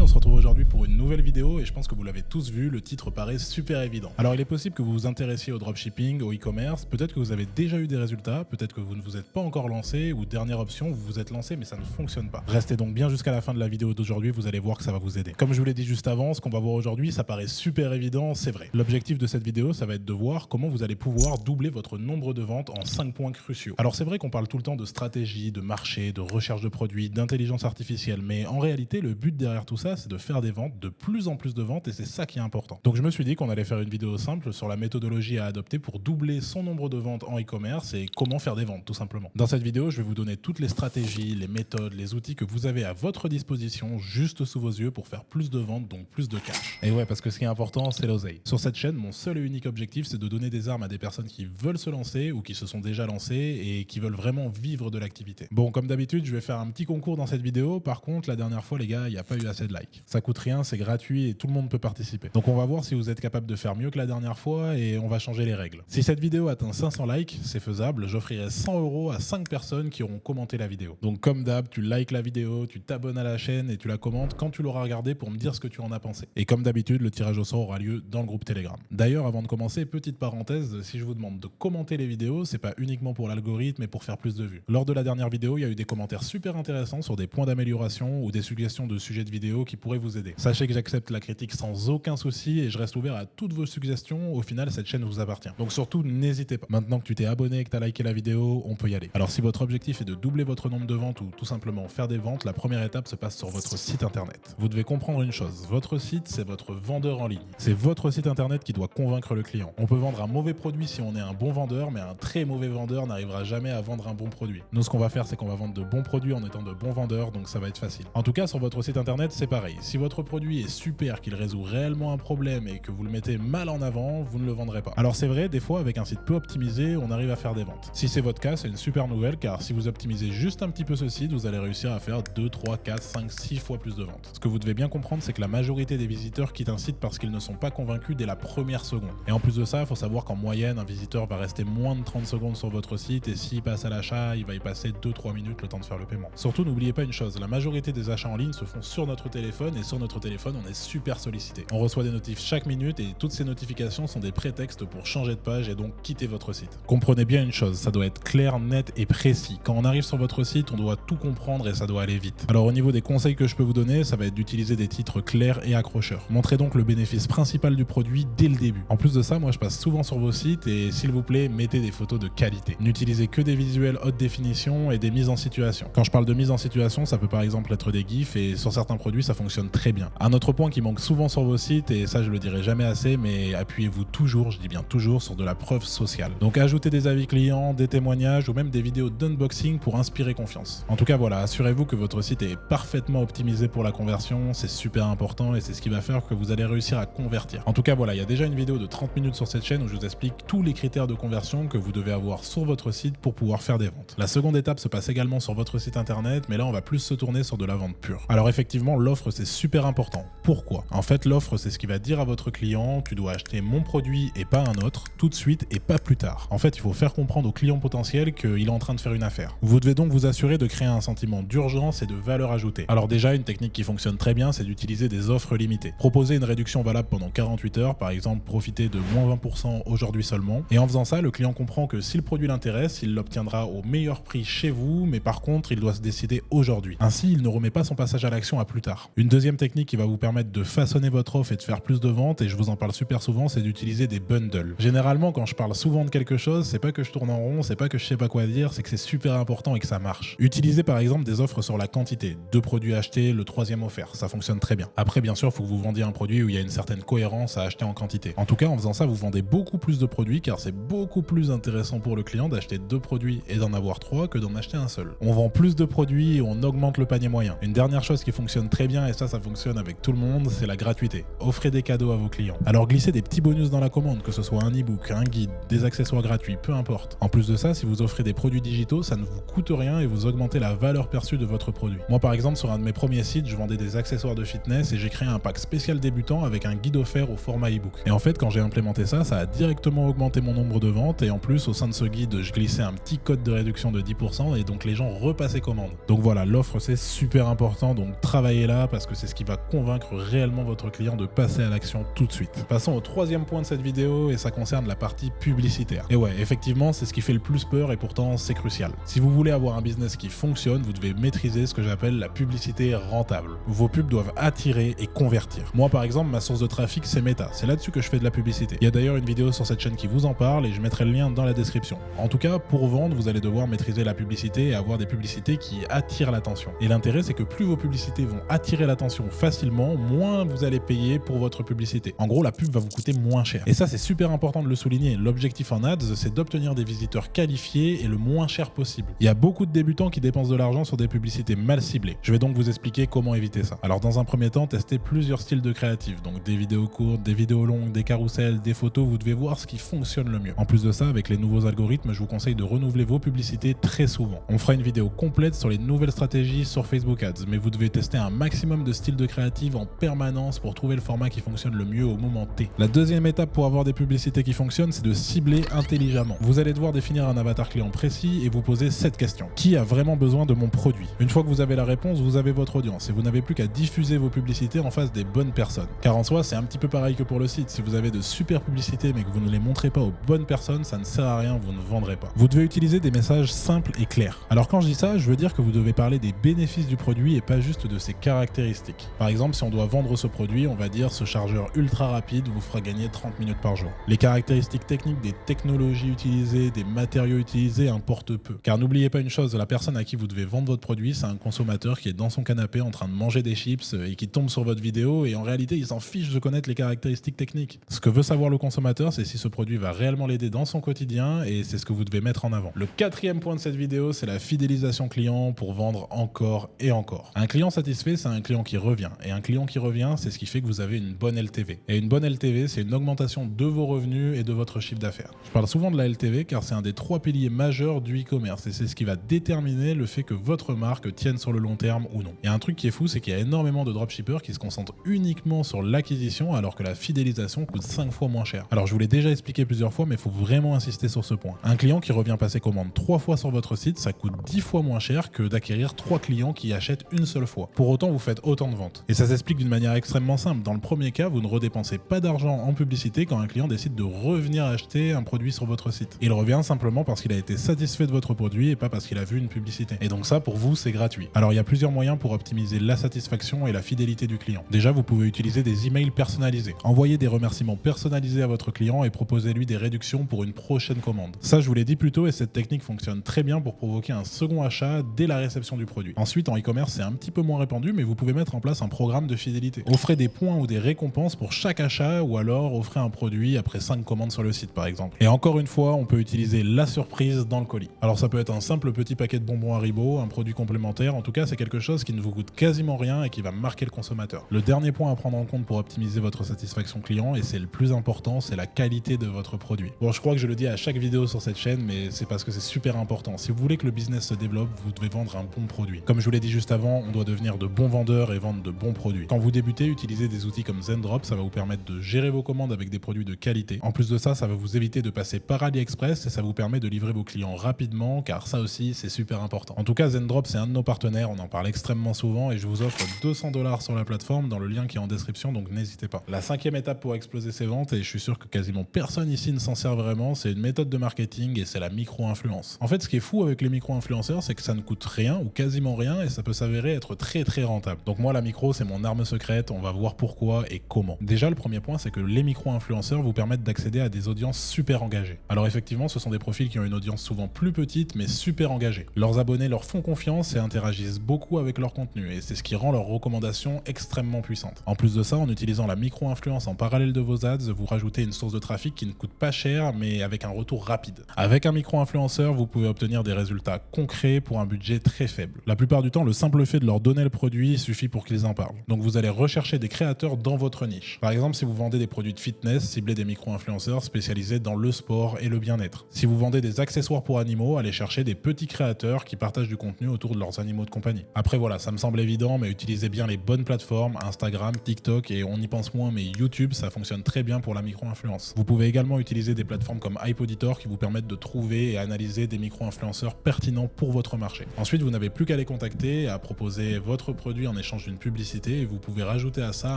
on se retrouve aujourd'hui pour une nouvelle vidéo et je pense que vous l'avez tous vu, le titre paraît super évident. Alors il est possible que vous vous intéressiez au dropshipping, au e-commerce, peut-être que vous avez déjà eu des résultats, peut-être que vous ne vous êtes pas encore lancé ou dernière option, vous vous êtes lancé mais ça ne fonctionne pas. Restez donc bien jusqu'à la fin de la vidéo d'aujourd'hui, vous allez voir que ça va vous aider. Comme je vous l'ai dit juste avant, ce qu'on va voir aujourd'hui, ça paraît super évident, c'est vrai. L'objectif de cette vidéo, ça va être de voir comment vous allez pouvoir doubler votre nombre de ventes en 5 points cruciaux. Alors c'est vrai qu'on parle tout le temps de stratégie, de marché, de recherche de produits, d'intelligence artificielle, mais en réalité, le but derrière tout ça, c'est de faire des ventes, de plus en plus de ventes, et c'est ça qui est important. Donc je me suis dit qu'on allait faire une vidéo simple sur la méthodologie à adopter pour doubler son nombre de ventes en e-commerce et comment faire des ventes, tout simplement. Dans cette vidéo, je vais vous donner toutes les stratégies, les méthodes, les outils que vous avez à votre disposition, juste sous vos yeux, pour faire plus de ventes, donc plus de cash. Et ouais, parce que ce qui est important, c'est l'oseille. Sur cette chaîne, mon seul et unique objectif, c'est de donner des armes à des personnes qui veulent se lancer ou qui se sont déjà lancées et qui veulent vraiment vivre de l'activité. Bon, comme d'habitude, je vais faire un petit concours dans cette vidéo. Par contre, la dernière fois, les gars, il n'y a pas eu assez de likes. Ça coûte rien, c'est gratuit et tout le monde peut participer. Donc on va voir si vous êtes capable de faire mieux que la dernière fois et on va changer les règles. Si cette vidéo atteint 500 likes, c'est faisable, j'offrirai 100 € à 5 personnes qui auront commenté la vidéo. Donc comme d'hab, tu likes la vidéo, tu t'abonnes à la chaîne et tu la commentes quand tu l'auras regardée pour me dire ce que tu en as pensé. Et comme d'habitude, le tirage au sort aura lieu dans le groupe Telegram. D'ailleurs, avant de commencer, petite parenthèse, si je vous demande de commenter les vidéos, c'est pas uniquement pour l'algorithme et pour faire plus de vues. Lors de la dernière vidéo, il y a eu des commentaires super intéressants sur des points d'amélioration ou des suggestions de sujets de vidéo qui pourraient vous aider. Sachez que j'accepte la critique sans aucun souci et je reste ouvert à toutes vos suggestions. Au final, cette chaîne vous appartient. Donc surtout, n'hésitez pas. Maintenant que tu t'es abonné et que tu as liké la vidéo, on peut y aller. Alors si votre objectif est de doubler votre nombre de ventes ou tout simplement faire des ventes, la première étape se passe sur votre site internet. Vous devez comprendre une chose, votre site, c'est votre vendeur en ligne. C'est votre site internet qui doit convaincre le client. On peut vendre un mauvais produit si on est un bon vendeur, mais un très mauvais vendeur n'arrivera jamais à vendre un bon produit. Nous, ce qu'on va faire, c'est qu'on va vendre de bons produits en étant de bons vendeurs, donc ça va être facile. En tout cas, sur votre site internet, c'est pareil. Si votre produit est super, qu'il résout réellement un problème et que vous le mettez mal en avant, vous ne le vendrez pas. Alors c'est vrai, des fois, avec un site peu optimisé, on arrive à faire des ventes. Si c'est votre cas, c'est une super nouvelle, car si vous optimisez juste un petit peu ce site, vous allez réussir à faire 2, 3, 4, 5, 6 fois plus de ventes. Ce que vous devez bien comprendre, c'est que la majorité des visiteurs quittent un site parce qu'ils ne sont pas convaincus dès la première seconde. Et en plus de ça, il faut savoir qu'en moyenne, un visiteur va rester moins de 30 secondes sur votre site et s'il passe à l'achat, il va y passer 2-3 minutes le temps de faire le paiement. Surtout, n'oubliez pas une chose, la majorité des achats en ligne se font sur notre téléphone et sur notre téléphone, on est super sollicité. On reçoit des notifs chaque minute et toutes ces notifications sont des prétextes pour changer de page et donc quitter votre site. Comprenez bien une chose, ça doit être clair, net et précis. Quand on arrive sur votre site, on doit tout comprendre et ça doit aller vite. Alors au niveau des conseils que je peux vous donner, ça va être d'utiliser des titres clairs et accrocheurs. Montrez donc le bénéfice principal du produit dès le début. En plus de ça, moi je passe souvent sur vos sites et s'il vous plaît, mettez des photos de qualité. N'utilisez que des visuels haute définition et des mises en situation. Quand je parle de mise en situation, ça peut par exemple être des gifs et sur certains produits ça fonctionne très bien. Un autre point qui manque souvent sur vos sites, et ça je le dirai jamais assez, mais appuyez-vous toujours, je dis bien toujours, sur de la preuve sociale. Donc ajoutez des avis clients, des témoignages ou même des vidéos d'unboxing pour inspirer confiance. En tout cas voilà, assurez-vous que votre site est parfaitement optimisé pour la conversion, c'est super important et c'est ce qui va faire que vous allez réussir à convertir. En tout cas voilà, il y a déjà une vidéo de 30 minutes sur cette chaîne où je vous explique tous les critères de conversion que vous devez avoir sur votre site pour pouvoir faire des ventes. La seconde étape se passe également sur votre site internet, mais là on va plus se tourner sur de la vente pure. Alors effectivement, l'offre c'est super important. Pourquoi ? En fait, l'offre c'est ce qui va dire à votre client, tu dois acheter mon produit et pas un autre, tout de suite et pas plus tard. En fait, il faut faire comprendre au client potentiel qu'il est en train de faire une affaire. Vous devez donc vous assurer de créer un sentiment d'urgence et de valeur ajoutée. Alors déjà, une technique qui fonctionne très bien, c'est d'utiliser des offres limitées. Proposer une réduction valable pendant 48 heures, par exemple profiter de moins 20% aujourd'hui seulement. Et en faisant ça, le client comprend que si le produit l'intéresse, il l'obtiendra au meilleur prix chez vous, mais par contre, il doit se décider aujourd'hui. Ainsi, il ne remet pas son passage à l'action à plus tard. Une deuxième technique qui va vous permettre de façonner votre offre et de faire plus de ventes, et je vous en parle super souvent, c'est d'utiliser des bundles. Généralement, quand je parle souvent de quelque chose, c'est pas que je tourne en rond, c'est pas que je sais pas quoi dire, c'est que c'est super important et que ça marche. Utilisez par exemple des offres sur la quantité. 2 produits achetés, le 3e offert. Ça fonctionne très bien. Après, bien sûr, il faut que vous vendiez un produit où il y a une certaine cohérence à acheter en quantité. En tout cas, en faisant ça, vous vendez beaucoup plus de produits car c'est beaucoup plus intéressant pour le client d'acheter 2 produits et d'en avoir 3 que d'en acheter un seul. On vend plus de produits et on augmente le panier moyen. Une dernière chose qui fonctionne très bien, et ça fonctionne avec tout le monde, c'est la gratuité. Offrez des cadeaux à vos clients. Alors glissez des petits bonus dans la commande, que ce soit un e-book, un guide, des accessoires gratuits, peu importe. En plus de ça, si vous offrez des produits digitaux, ça ne vous coûte rien et vous augmentez la valeur perçue de votre produit. Moi par exemple, sur un de mes premiers sites, je vendais des accessoires de fitness et j'ai créé un pack spécial débutant avec un guide offert au format e-book. Et en fait, quand j'ai implémenté ça, ça a directement augmenté mon nombre de ventes et en plus, au sein de ce guide, je glissais un petit code de réduction de 10% et donc les gens repassaient commande. Donc voilà, l'offre c'est super important, donc travaillez là parce que c'est ce qui va convaincre réellement votre client de passer à l'action tout de suite. Passons au troisième point de cette vidéo et ça concerne la partie publicitaire. Et ouais, effectivement, c'est ce qui fait le plus peur et pourtant c'est crucial. Si vous voulez avoir un business qui fonctionne, vous devez maîtriser ce que j'appelle la publicité rentable. Vos pubs doivent attirer et convertir. Moi par exemple, ma source de trafic c'est Meta, c'est là-dessus que je fais de la publicité. Il y a d'ailleurs une vidéo sur cette chaîne qui vous en parle et je mettrai le lien dans la description. En tout cas, pour vendre, vous allez devoir maîtriser la publicité et avoir des publicités qui attirent l'attention. Et l'intérêt c'est que plus vos publicités vont attirer l'attention facilement, moins vous allez payer pour votre publicité. En gros, la pub va vous coûter moins cher. Et ça c'est super important de le souligner. L'objectif en ads, c'est d'obtenir des visiteurs qualifiés et le moins cher possible. Il y a beaucoup de débutants qui dépensent de l'argent sur des publicités mal ciblées. Je vais donc vous expliquer comment éviter ça. Alors dans un premier temps, testez plusieurs styles de créatifs, donc des vidéos courtes, des vidéos longues, des carousels, des photos, vous devez voir ce qui fonctionne le mieux. En plus de ça, avec les nouveaux algorithmes, je vous conseille de renouveler vos publicités très souvent. On fera une vidéo complète sur les nouvelles stratégies sur Facebook Ads, mais vous devez tester un maximum de styles de créatifs en permanence pour trouver le format qui fonctionne le mieux au moment T. La deuxième étape pour avoir des publicités qui fonctionnent, c'est de cibler intelligemment. Vous allez devoir définir un avatar client précis et vous poser cette question. Qui a vraiment besoin de mon produit? Une fois que vous avez la réponse, vous avez votre audience et vous n'avez plus qu'à diffuser vos publicités en face des bonnes personnes. Car en soi, c'est un petit peu pareil que pour le site. Si vous avez de super publicités mais que vous ne les montrez pas aux bonnes personnes, ça ne sert à rien, vous ne vendrez pas. Vous devez utiliser des messages simples et clairs. Alors quand je dis ça, je veux dire que vous devez parler des bénéfices du produit et pas juste de ses caractéristiques. Par exemple, si on doit vendre ce produit, on va dire ce chargeur ultra rapide vous fera gagner 30 minutes par jour. Les caractéristiques techniques des technologies utilisées, des matériaux utilisés importent peu. Car n'oubliez pas une chose, la personne à qui vous devez vendre votre produit, c'est un consommateur qui est dans son canapé en train de manger des chips et qui tombe sur votre vidéo et en réalité il s'en fiche de connaître les caractéristiques techniques. Ce que veut savoir le consommateur, c'est si ce produit va réellement l'aider dans son quotidien et c'est ce que vous devez mettre en avant. Le quatrième point de cette vidéo, c'est la fidélisation client pour vendre encore et encore. Un client satisfait, c'est un client qui revient. Et un client qui revient, c'est ce qui fait que vous avez une bonne LTV. Et une bonne LTV, c'est une augmentation de vos revenus et de votre chiffre d'affaires. Je parle souvent de la LTV car c'est un des 3 piliers majeurs du e-commerce et c'est ce qui va déterminer le fait que votre marque tienne sur le long terme ou non. Il y a un truc qui est fou, c'est qu'il y a énormément de dropshippers qui se concentrent uniquement sur l'acquisition alors que la fidélisation coûte 5 fois moins cher. Alors je vous l'ai déjà expliqué plusieurs fois, mais il faut vraiment insister sur ce point. Un client qui revient passer commande 3 fois sur votre site, ça coûte 10 fois moins cher que d'acquérir 3 clients qui achètent une seule fois. Pour autant, vous faites autant de ventes. Et ça s'explique d'une manière extrêmement simple. Dans le premier cas, vous ne redépensez pas d'argent en publicité quand un client décide de revenir acheter un produit sur votre site. Il revient simplement parce qu'il a été satisfait de votre produit et pas parce qu'il a vu une publicité. Et donc ça, pour vous, c'est gratuit. Alors il y a plusieurs moyens pour optimiser la satisfaction et la fidélité du client. Déjà, vous pouvez utiliser des emails personnalisés. Envoyez des remerciements personnalisés à votre client et proposez-lui des réductions pour une prochaine commande. Ça, je vous l'ai dit plus tôt et cette technique fonctionne très bien pour provoquer un second achat dès la réception du produit. Ensuite, en e-commerce, c'est un petit peu moins répandu, mais vous pouvez mettre en place un programme de fidélité. Offrez des points ou des récompenses pour chaque achat ou alors offrez un produit après 5 commandes sur le site par exemple. Et encore une fois, on peut utiliser la surprise dans le colis. Alors ça peut être un simple petit paquet de bonbons Haribo, un produit complémentaire, en tout cas c'est quelque chose qui ne vous coûte quasiment rien et qui va marquer le consommateur. Le dernier point à prendre en compte pour optimiser votre satisfaction client, et c'est le plus important, c'est la qualité de votre produit. Bon, je crois que je le dis à chaque vidéo sur cette chaîne, mais c'est parce que c'est super important. Si vous voulez que le business se développe, vous devez vendre un bon produit. Comme je vous l'ai dit juste avant, on doit devenir de bons vendeurs et vendre de bons produits. Quand vous débutez, utilisez des outils comme Zendrop, ça va vous permettre de gérer vos commandes avec des produits de qualité. En plus de ça, ça va vous éviter de passer par AliExpress et ça vous permet de livrer vos clients rapidement, car ça aussi, c'est super important. En tout cas, Zendrop, c'est un de nos partenaires, on en parle extrêmement souvent et je vous offre 200$ sur la plateforme dans le lien qui est en description, donc n'hésitez pas. La cinquième étape pour exploser ses ventes, et je suis sûr que quasiment personne ici ne s'en sert vraiment, c'est une méthode de marketing et c'est la micro-influence. En fait, ce qui est fou avec les micro-influenceurs, c'est que ça ne coûte rien ou quasiment rien et ça peut s'avérer être très très rentable. Donc moi, la micro, c'est mon arme secrète, on va voir pourquoi et comment. Déjà, le premier point, c'est que les micro-influenceurs vous permettent d'accéder à des audiences super engagées. Alors effectivement, ce sont des profils qui ont une audience souvent plus petite mais super engagée. Leurs abonnés leur font confiance et interagissent beaucoup avec leur contenu et c'est ce qui rend leurs recommandations extrêmement puissantes. En plus de ça, en utilisant la micro-influence en parallèle de vos ads, vous rajoutez une source de trafic qui ne coûte pas cher mais avec un retour rapide. Avec un micro-influenceur, vous pouvez obtenir des résultats concrets pour un budget très faible. La plupart du temps, le simple fait de leur donner le produit suffit pour qu'ils en parlent. Donc vous allez rechercher des créateurs dans votre niche. Par exemple, si vous vendez des produits de fitness, ciblez des micro-influenceurs spécialisés dans le sport et le bien-être. Si vous vendez des accessoires pour animaux, allez chercher des petits créateurs qui partagent du contenu autour de leurs animaux de compagnie. Après voilà, ça me semble évident, mais utilisez bien les bonnes plateformes, Instagram, TikTok et on y pense moins, mais YouTube, ça fonctionne très bien pour la micro-influence. Vous pouvez également utiliser des plateformes comme Hypoditor qui vous permettent de trouver et analyser des micro-influenceurs pertinents pour votre marché. Ensuite, vous n'avez plus qu'à les contacter et à proposer votre produit en échange échange d'une publicité et vous pouvez rajouter à ça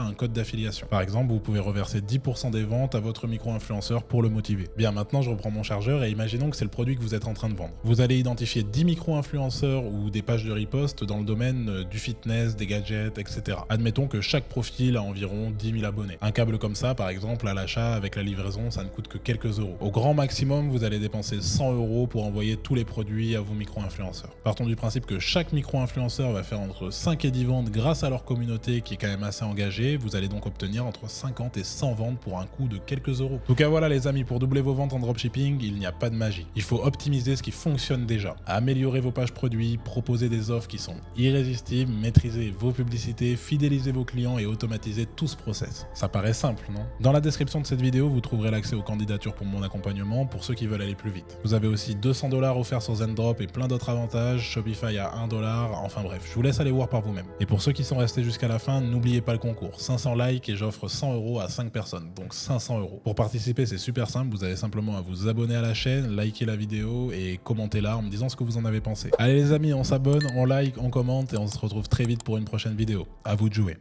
un code d'affiliation. Par exemple, vous pouvez reverser 10% des ventes à votre micro-influenceur pour le motiver. Bien, maintenant je reprends mon chargeur et imaginons que c'est le produit que vous êtes en train de vendre. Vous allez identifier 10 micro-influenceurs ou des pages de riposte dans le domaine du fitness, des gadgets, etc. Admettons que chaque profil a environ 10 000 abonnés. Un câble comme ça, par exemple, à l'achat avec la livraison, ça ne coûte que quelques euros. Au grand maximum, vous allez dépenser 100 € pour envoyer tous les produits à vos micro-influenceurs. Partons du principe que chaque micro-influenceur va faire entre 5 et 10 ventes grâce à leur communauté qui est quand même assez engagée. Vous allez donc obtenir entre 50 et 100 ventes pour un coût de quelques euros. En tout cas voilà les amis, pour doubler vos ventes en dropshipping, il n'y a pas de magie. Il faut optimiser ce qui fonctionne déjà, améliorer vos pages produits, proposer des offres qui sont irrésistibles, maîtriser vos publicités, fidéliser vos clients et automatiser tout ce process. Ça paraît simple, non? Dans la description de cette vidéo, vous trouverez l'accès aux candidatures pour mon accompagnement pour ceux qui veulent aller plus vite. Vous avez aussi 200 $ offerts sur Zendrop et plein d'autres avantages, Shopify à 1 $, enfin bref, je vous laisse aller voir par vous-même. Et pour ceux qui sont restés jusqu'à la fin, n'oubliez pas le concours, 500 likes et j'offre 100 € à 5 personnes, donc 500 €. Pour participer, c'est super simple, vous avez simplement à vous abonner à la chaîne, liker la vidéo et commenter là en me disant ce que vous en avez pensé. Allez les amis, on s'abonne, on like, on commente et on se retrouve très vite pour une prochaine vidéo. À vous de jouer.